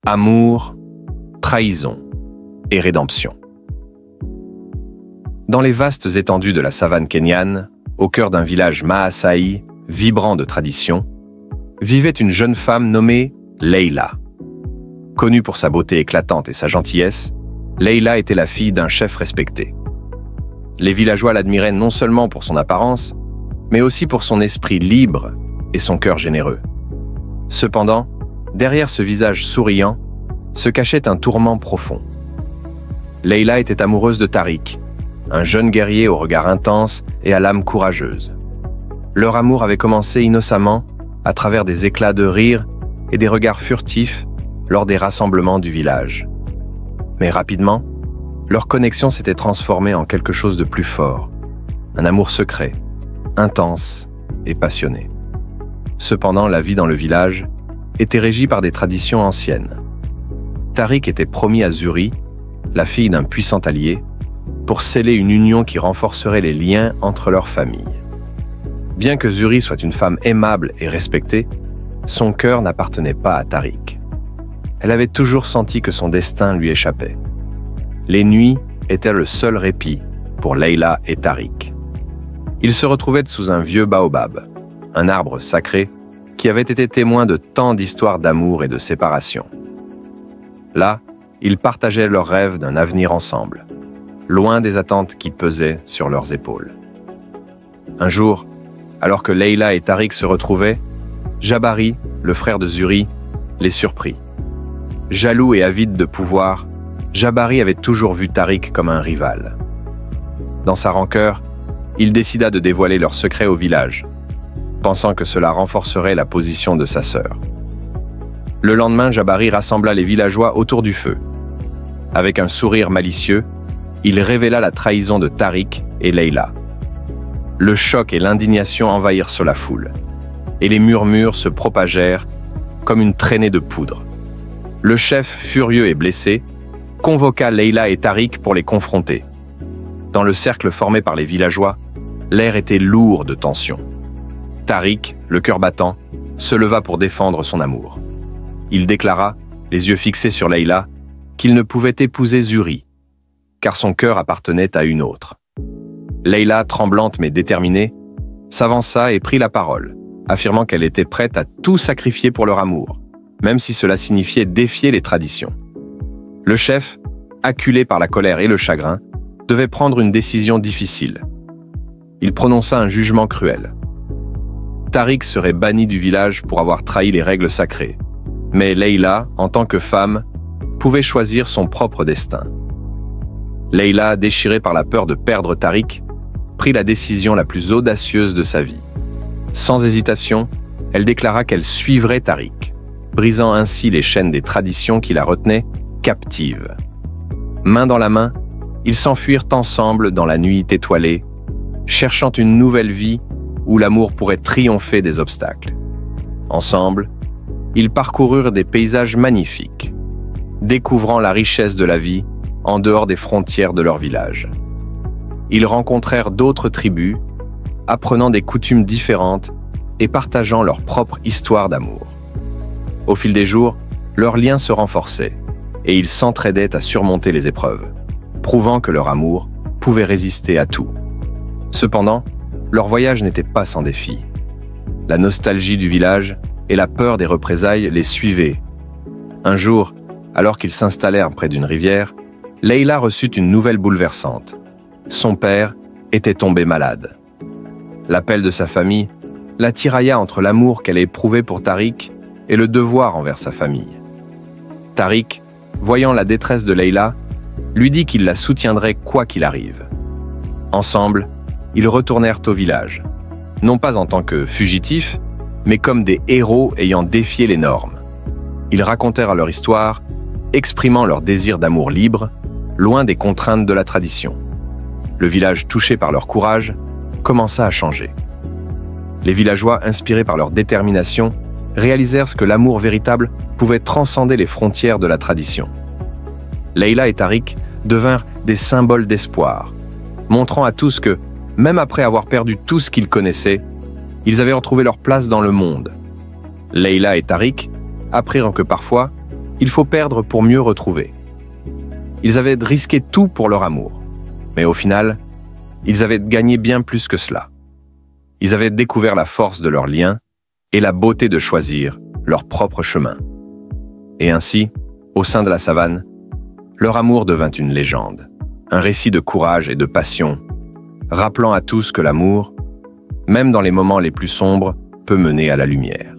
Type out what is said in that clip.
Amour, trahison et rédemption. Dans les vastes étendues de la savane kenyane, au cœur d'un village Maasai, vibrant de tradition, vivait une jeune femme nommée Leila. Connue pour sa beauté éclatante et sa gentillesse, Leila était la fille d'un chef respecté. Les villageois l'admiraient non seulement pour son apparence, mais aussi pour son esprit libre et son cœur généreux. Cependant, derrière ce visage souriant, se cachait un tourment profond. Leila était amoureuse de Tariq, un jeune guerrier au regard intense et à l'âme courageuse. Leur amour avait commencé innocemment, à travers des éclats de rire et des regards furtifs lors des rassemblements du village. Mais rapidement, leur connexion s'était transformée en quelque chose de plus fort, un amour secret, intense et passionné. Cependant, la vie dans le village était régie par des traditions anciennes. Tariq était promis à Zuri, la fille d'un puissant allié, pour sceller une union qui renforcerait les liens entre leurs familles. Bien que Zuri soit une femme aimable et respectée, son cœur n'appartenait pas à Tariq. Elle avait toujours senti que son destin lui échappait. Les nuits étaient le seul répit pour Leila et Tariq. Ils se retrouvaient sous un vieux baobab, un arbre sacré qui avait été témoin de tant d'histoires d'amour et de séparation. Là, ils partageaient leurs rêves d'un avenir ensemble, loin des attentes qui pesaient sur leurs épaules. Un jour, alors que Leila et Tariq se retrouvaient, Jabari, le frère de Zuri, les surprit. Jaloux et avide de pouvoir, Jabari avait toujours vu Tariq comme un rival. Dans sa rancœur, il décida de dévoiler leur secret au village, pensant que cela renforcerait la position de sa sœur. Le lendemain, Jabari rassembla les villageois autour du feu. Avec un sourire malicieux, il révéla la trahison de Tariq et Leila. Le choc et l'indignation envahirent sur la foule, et les murmures se propagèrent comme une traînée de poudre. Le chef, furieux et blessé, convoqua Leila et Tariq pour les confronter. Dans le cercle formé par les villageois, l'air était lourd de tension. Tariq, le cœur battant, se leva pour défendre son amour. Il déclara, les yeux fixés sur Leila, qu'il ne pouvait épouser Zuri, car son cœur appartenait à une autre. Leila, tremblante mais déterminée, s'avança et prit la parole, affirmant qu'elle était prête à tout sacrifier pour leur amour, même si cela signifiait défier les traditions. Le chef, acculé par la colère et le chagrin, devait prendre une décision difficile. Il prononça un jugement cruel. Tariq serait banni du village pour avoir trahi les règles sacrées, mais Leila, en tant que femme, pouvait choisir son propre destin. Leila, déchirée par la peur de perdre Tariq, prit la décision la plus audacieuse de sa vie. Sans hésitation, elle déclara qu'elle suivrait Tariq, brisant ainsi les chaînes des traditions qui la retenaient captive. Main dans la main, ils s'enfuirent ensemble dans la nuit étoilée, cherchant une nouvelle vie où l'amour pourrait triompher des obstacles. Ensemble, ils parcoururent des paysages magnifiques, découvrant la richesse de la vie en dehors des frontières de leur village. Ils rencontrèrent d'autres tribus, apprenant des coutumes différentes et partageant leur propre histoire d'amour. Au fil des jours, leurs liens se renforçaient et ils s'entraidaient à surmonter les épreuves, prouvant que leur amour pouvait résister à tout. Cependant, leur voyage n'était pas sans défi. La nostalgie du village et la peur des représailles les suivaient. Un jour, alors qu'ils s'installèrent près d'une rivière, Leila reçut une nouvelle bouleversante. Son père était tombé malade. L'appel de sa famille la tirailla entre l'amour qu'elle éprouvait pour Tariq et le devoir envers sa famille. Tariq, voyant la détresse de Leila, lui dit qu'il la soutiendrait quoi qu'il arrive. Ensemble, ils retournèrent au village, non pas en tant que fugitifs, mais comme des héros ayant défié les normes. Ils racontèrent leur histoire, exprimant leur désir d'amour libre, loin des contraintes de la tradition. Le village, touché par leur courage, commença à changer. Les villageois, inspirés par leur détermination, réalisèrent ce que l'amour véritable pouvait transcender les frontières de la tradition. Leila et Tariq devinrent des symboles d'espoir, montrant à tous que, même après avoir perdu tout ce qu'ils connaissaient, ils avaient retrouvé leur place dans le monde. Leila et Tariq apprirent que parfois, Il faut perdre pour mieux retrouver. Ils avaient risqué tout pour leur amour, mais au final, ils avaient gagné bien plus que cela. Ils avaient découvert la force de leur lien et la beauté de choisir leur propre chemin. Et ainsi, au sein de la savane, leur amour devint une légende, un récit de courage et de passion, rappelant à tous que l'amour, même dans les moments les plus sombres, peut mener à la lumière.